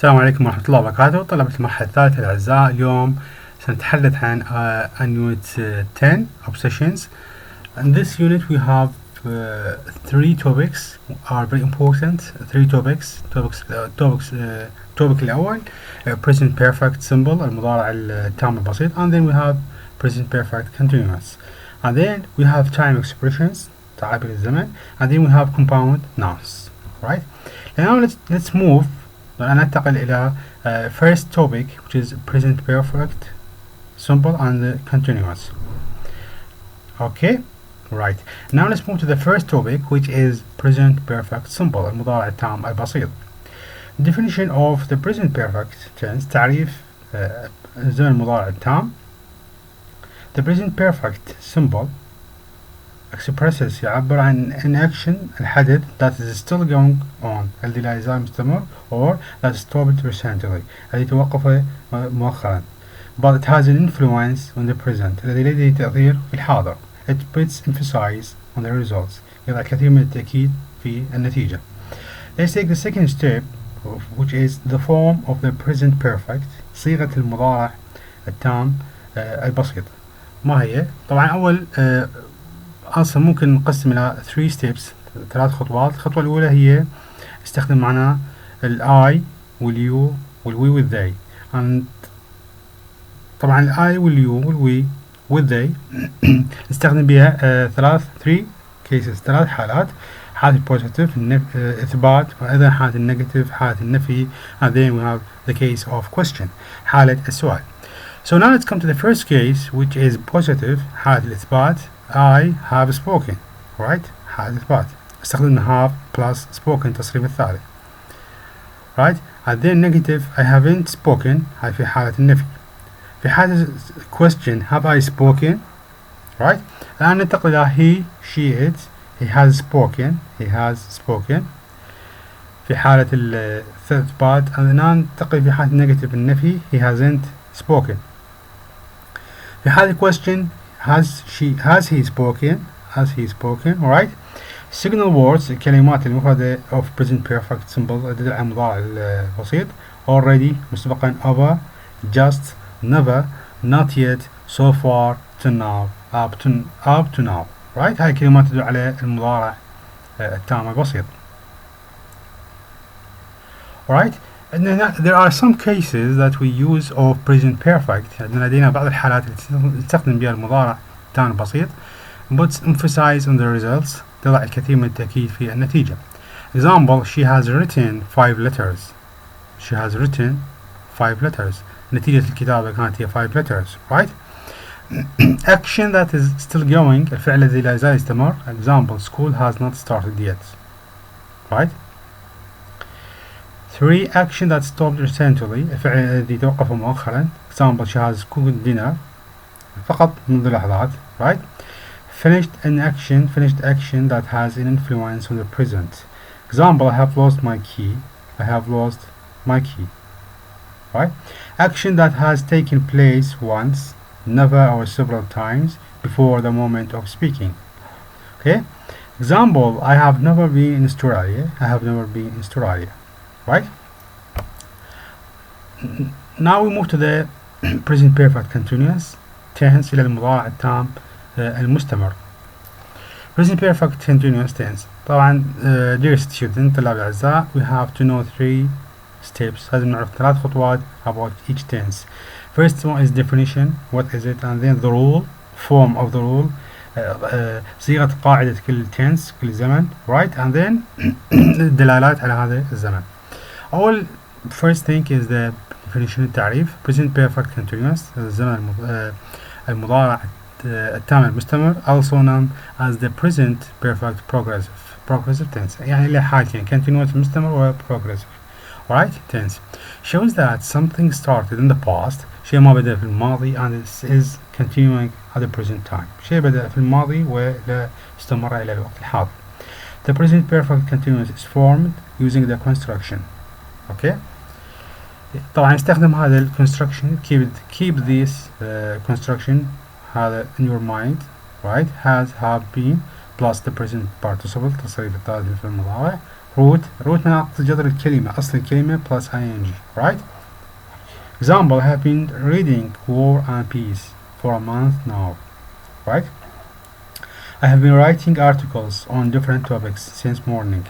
السلام عليكم ورحمة الله وبركاته. طلبة المرحلة الثالثة الأعزاء، اليوم سنتحدث عن unit 10 obsessions. In this unit we have three topics are very important. Three topics. Topic الأول present perfect simple المضارع التام البسيط, and then we have present perfect continuous, and then we have time expressions تعابير الزمن, and then we have compound nouns. Right? Now let's move. ننتقل إلى first topic, which is present perfect simple and continuous. Okay, right. Now let's move to the first topic, which is present perfect simple المضارع التام البسيط. Definition of the present perfect tense, تعريف الزمن المضارع التام. The present perfect simple expresses يعبر عن an action الحدث that is still going on الذي لا يزال مستمر, or that stopped recently الذي توقف مؤخرا, but it has an influence on the present الذي لديه تأثير في الحاضر. It puts emphasis on the results, يضع الكثير من التأكيد في النتيجة. Let's take the second step, which is the form of the present perfect, صيغة المضارع التام البسيط. ما هي؟ طبعا أول أصلا ممكن نقسم إلى 3 steps, 3 خطوات. الخطوة الأولى هي استخدم معنا I واليو والوي والذي, and طبعا I واليو والوي والذي نستخدم بها 3 cases, 3 حالات: حالة البوزيتيف إثبات, وأيضا حالة النيجاتيف حالة النفي, and then we have the case of question حالة السؤال. So now let's come to the first case, which is positive حالة الإثبات. I have spoken, right? حالة الإثبات استخدم have plus spoken تصريف الثالث, right? And then negative I haven't spoken, هاي في حالة النفي. في حالة question have I spoken, right? الآن ننتقل إلى he, she, it. He has spoken, he has spoken في حالة الإثبات. الآن ننتقل في حالة negative النفي he hasn't spoken. في حالة question has he spoken, alright? Signal words الكلمات المفردة of present perfect simple تدل على المضارع البسيط: already مسبقا, over, just, never, not yet, so far, to now, up to now, right? هاي الكلمات تدل على المضارع التام البسيط. Alright? And then there are some cases that we use of present perfect. لدينا بعض الحالات اللي نستخدم بها المضارع التام البسيط, but emphasize on the results, تضع الكثير من التأكيد في النتيجة. Example: she has written 5 letters. She has written 5 letters. نتيجة الكتابة كانت هي 5 letters, right? Action that is still going, الفعل الذي لا يزال يستمر. Example: school has not started yet, right? 3. Action that stopped recently, الفعل الذي توقف مؤخرا. Example: she has cooked dinner فقط منذ لحظات, right? Finished action that has an influence on the present. Example: I have lost my key. I have lost my key, right? Action that has taken place once, never, or several times before the moment of speaking. Okay? Example: I have never been in Australia. I have never been in Australia, right? Now we move to the present perfect continuous tense إلى المضارع التام المستمر. Present perfect continuous tense. طبعا dear student طلاب الأعزاء, we have to know 3 steps. لازم نعرف 3 خطوات about each tense. First one is definition, what is it, and then the rule, form of the rule, صيغة قاعدة كل tense كل زمن, right, and then الدلالات على هذا الزمن. أول first thing is the definition التعريف. Present perfect continuous الزمن المضارع التام المستمر, also known as the present perfect progressive tense, يعني له حالتين, continuous مستمر و progressive, alright, tense. Shows that something started in the past, شيء ما بدأ في الماضي, and it is continuing at the present time, شيء بدأ في الماضي ولا استمر إلى الوقت الحاضر. The present perfect continuous is formed using the construction. Okay. طبعا نستخدم هذا ال construction, keep this construction هذا in your mind, right? Has, have, been plus the present participle تصريف الثالث في المضارع, root من جذر الكلمة أصل الكلمة plus ing right. Example, I have been reading War and Peace for a month now right. I have been writing articles on different topics since morning.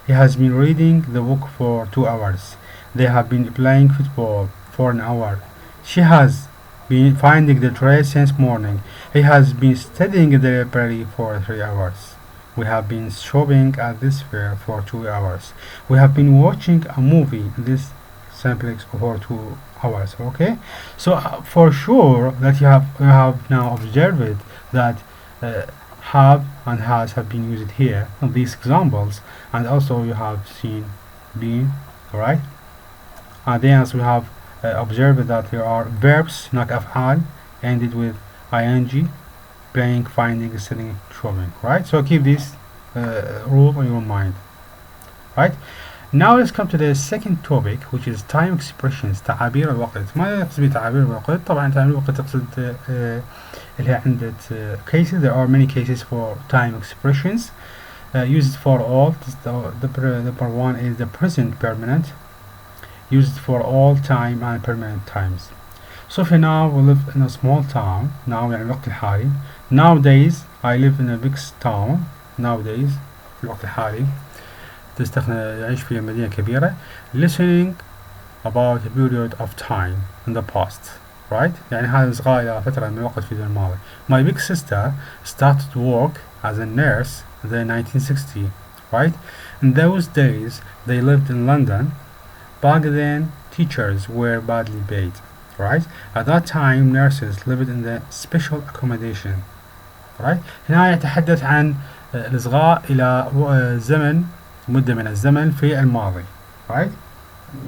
He has been reading the book for 2 hours. They have been playing football for an hour. She has been finding the trail since morning. He has been studying in the library for 3 hours. We have been shopping at this fair for 2 hours. We have been watching a movie in this simplex for 2 hours. Okay, so for sure that you have now observed that have and has have been used here in these examples, and also you have seen been, alright. And then as we have observed that there are verbs هناك أفعال ended with ing, playing, finding, studying, shopping, right. So keep this rule on your mind, right. Now let's come to the second topic, which is time expressions. تعابير الوقت. ماذا يقصد بتعابير الوقت؟ طبعا تعابير الوقت تقصد اللي هي عندك cases. There are many cases for time expressions used for all. The part one is the present permanent, used for all time and permanent times. So for now we live in a small town. Now يعني الوقت الحالي. Nowadays I live in a big town. Nowadays في الوقت الحالي يعيش في مدينة كبيرة. Listening about a period of time in the past, right. يعني هذا إصغاء إلى فترة من الوقت في الماضي. My big sister started work as a nurse in the 1960s, right. In those days they lived in London. Back then teachers were badly paid, right. At that time nurses lived in the special accommodation, right. هنا يتحدث عن الإصغاء إلى زمن مدة من الزمن في الماضي, right.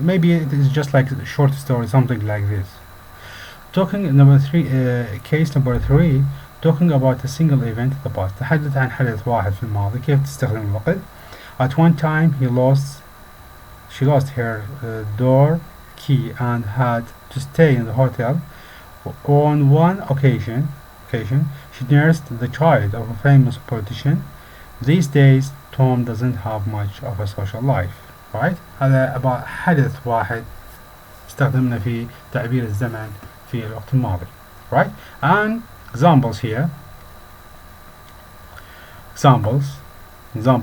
Maybe it is just like a short story, something like this. Talking number three, case number three, talking about a single event in the past. تحدث عن حدث واحد في الماضي. كيف تستخدم الوقت. At one time she lost her door key and had to stay in the hotel. On one occasion she nursed the child of a famous politician. These days Tom doesn't have much of a social life, right. هذا about حدث واحد استخدمنا في تعبير الزمن في الوقت الماضي, right. And examples here. Example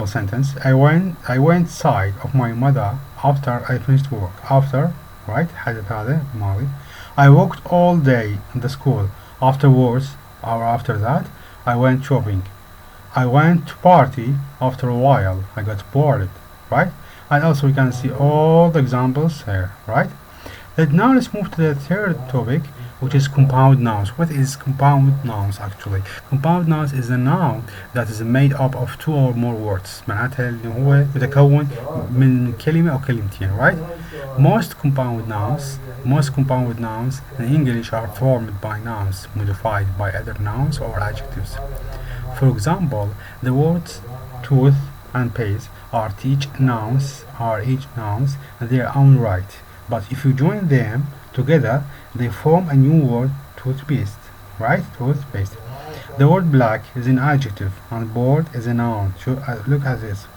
sentence. I went side of my mother after I finished work. After, right. حدث هذا ماضي. I walked all day in the school. Afterwards or after that I went shopping. I went to party. After a while I got bored, right. And also we can see all the examples here, right. Now let's move to the third topic, which is compound nouns. What is compound nouns actually? Compound nouns is a noun that is made up of two or more words. معناتها اللي هو يتكون من كلمة أو كلمتين, right. Most compound nouns in English are formed by nouns modified by other nouns or adjectives. For example, the words tooth and paste are each nouns in their own right, but if you join them together they form a new word, toothpaste, right. Toothpaste. The word black is an adjective and board is a noun. So, look at this,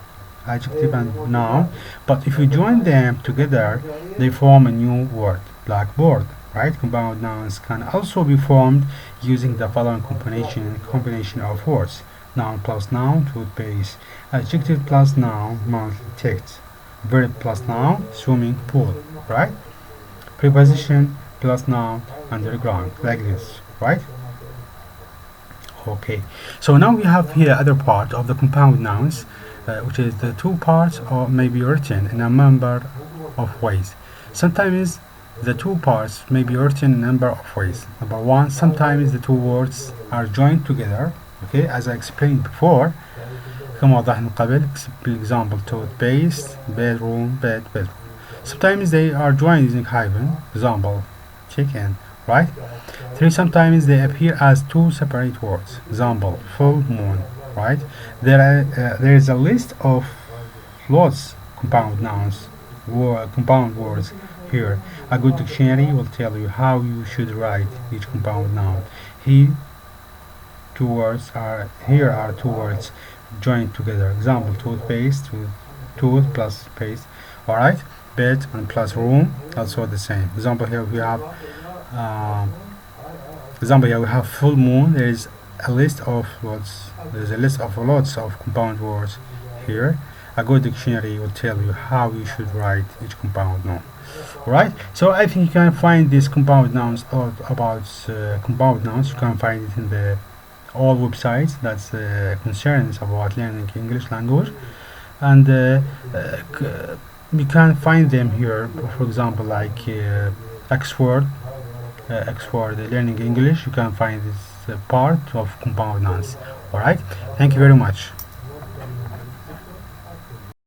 adjective and noun, but if you join them together they form a new word, blackboard, right. Compound nouns can also be formed using the following combination of words: noun plus noun, toothpaste; adjective plus noun, monthly text; verb plus noun, swimming pool, right. Preposition plus noun, underground, like this, right. Okay, so now we have here other part of the compound nouns, which is the two parts or may be written in a number of ways. Sometimes the two parts may be written in a number of ways. Number one, sometimes the two words are joined together, okay, as I explained before. كما وضحنا من قبل, example toothpaste, bedroom, bedroom. Sometimes they are joined using hyphen, example chicken, right. Three, sometimes they appear as two separate words, example full moon, right. There is a list of lots compound nouns, compound words here. A good dictionary will tell you how you should write each compound noun. Here are two words joined together. Example toothpaste, tooth plus space. Alright, bed and plus room, also the same. Example here we have full moon. There is a list of lots. There's a list of lots of compound words here. A good dictionary will tell you how you should write each compound noun. Alright, so I think you can find these compound nouns, or about compound nouns. You can find it in the all websites that's concerns about learning English language, and you can find them here. For example, like Oxford Learning English, you can find this part of compound nouns. Alright, thank you very much.